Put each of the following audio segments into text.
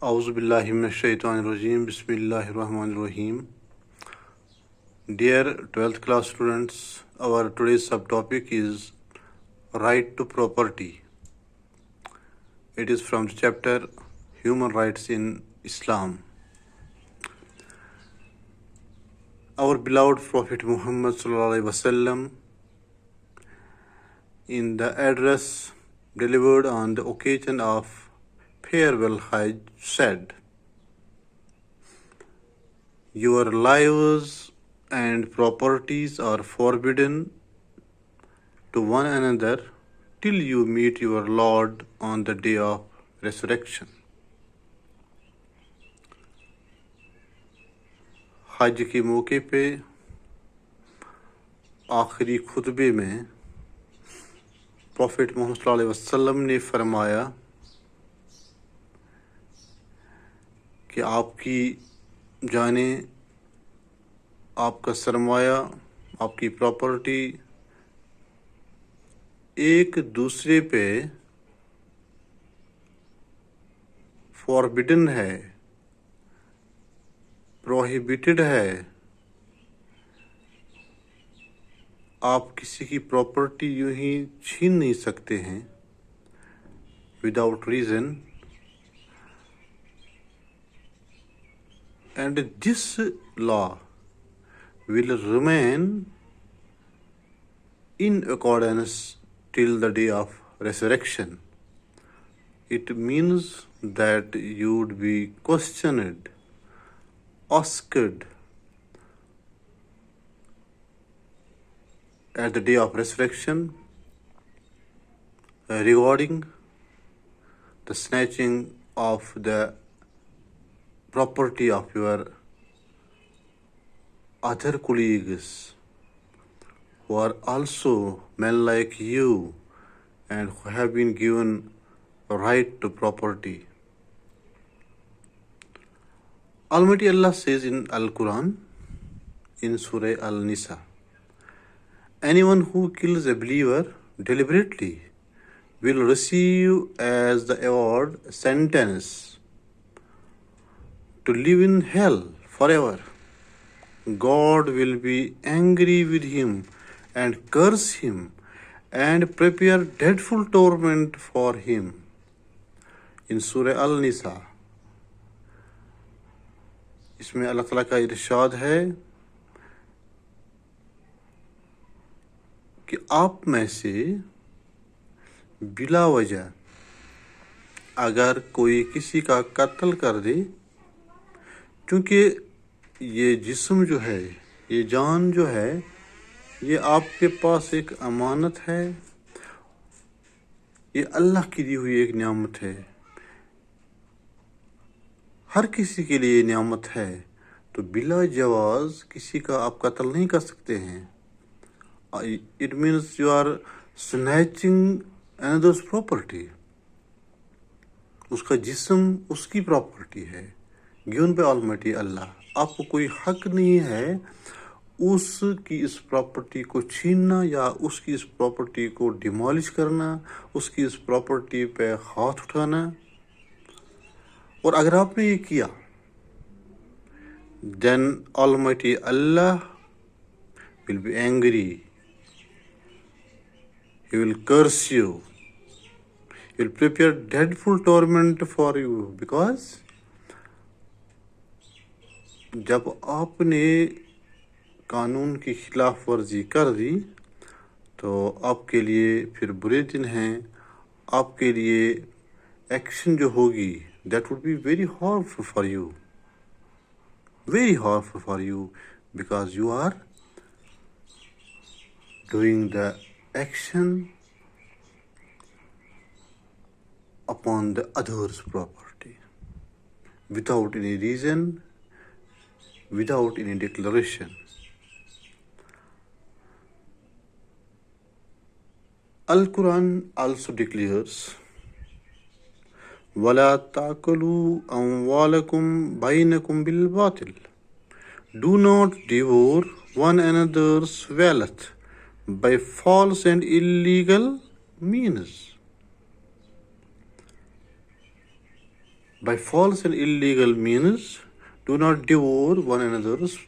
Auzubillahi minash-shaytanir-rajim. Bismillahir-rahmanir-rahim. Dear 12th class students, our today's subtopic is right to property. It is from the chapter Human Rights in Islam. Our beloved Prophet Muhammad sallallahu alaihi wasallam, in the address delivered on the occasion of farewell Hajj, said, "Your lives and properties are forbidden to one another till you meet your Lord on the day of resurrection." हज के मौके पे आखिरी खुतबे में profit Mohammad सल्लल्लाहु अलैहि वसल्लम ने फरमाया कि आपकी जाने, आपका सरमाया, आपकी प्रॉपर्टी एक दूसरे पे फॉरबिडन है, प्रोहिबिटेड है। आप किसी की प्रॉपर्टी यूं ही छीन नहीं सकते हैं without reason. And this law will remain in accordance till the day of resurrection. It means that you would be questioned, asked at the day of resurrection regarding the snatching of the property of your other colleagues who are also men like you and who have been given right to property. Almighty Allah says in Al-Quran, in Surah Al-Nisa, anyone who kills a believer deliberately will receive as the award sentence to live in hell forever. God will be angry with him and curse him and prepare dreadful torment for him. In Surah Al-Nisa, इसमें अल्लाह ताला का इरशाद है कि आप में से बिला वजह अगर कोई किसी का कत्ल कर दे, क्योंकि ये जिस्म जो है, ये जान जो है, ये आपके पास एक अमानत है, ये अल्लाह की दी हुई एक नियामत है, हर किसी के लिए नियामत है। तो बिला जवाज किसी का आप कत्ल नहीं कर सकते हैं। It means you are snatching another's property. उसका जिस्म उसकी प्रॉपर्टी है, गिवन बाय ऑलमाइटी अल्लाह। आपको कोई हक नहीं है उसकी इस प्रॉपर्टी को छीनना या उसकी इस प्रॉपर्टी को डिमोलिश करना, उसकी इस प्रॉपर्टी पे हाथ उठाना। और अगर आपने ये किया, then almighty Allah will be angry, he will curse you, he will prepare dreadful torment for you, because जब आपने कानून की खिलाफ वर्जी कर दी तो आपके लिए फिर बुरे दिन हैं। आपके लिए एक्शन जो होगी, that would be very harmful for you, very harmful for you, because you are doing the action upon the other's property without any reason, without any declaration. Al-Quran also declares, وَلَا تَأْكُلُوا أَمْوَالَكُمْ بَيْنَكُمْ بِالْبَاطِلِ. Do not devour one another's wealth by false and illegal means. by false and illegal means do not devour one another's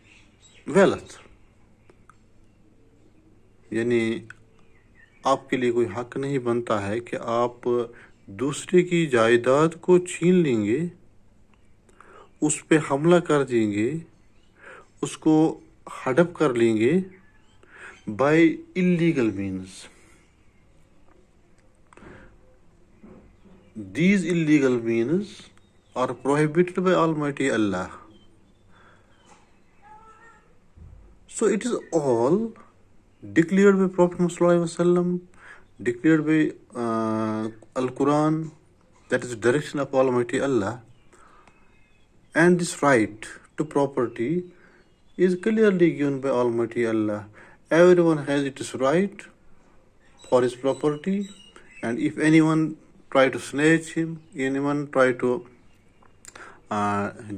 wealth. यानी आपके लिए कोई हक नहीं बनता है कि आप दूसरे की जायदाद को छीन लेंगे, उस पे हमला कर देंगे, उसको हड़प कर लेंगे by illegal means. These illegal means are prohibited by Almighty Allah. So it is all declared by Prophet Muhammad, declared by Al-Quran, that is the direction of Almighty Allah. And this right to property is clearly given by Almighty Allah. Everyone has its right for his property, and if anyone try to snatch him, anyone try to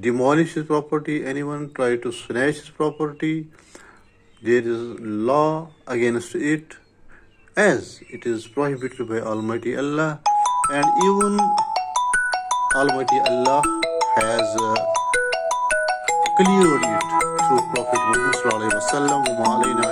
demolish his property, anyone try to snatch his property, there is law against it, as it is prohibited by Almighty Allah. And even Almighty Allah has cleared it through Prophet Muhammad sallallahu alaihi wasallam.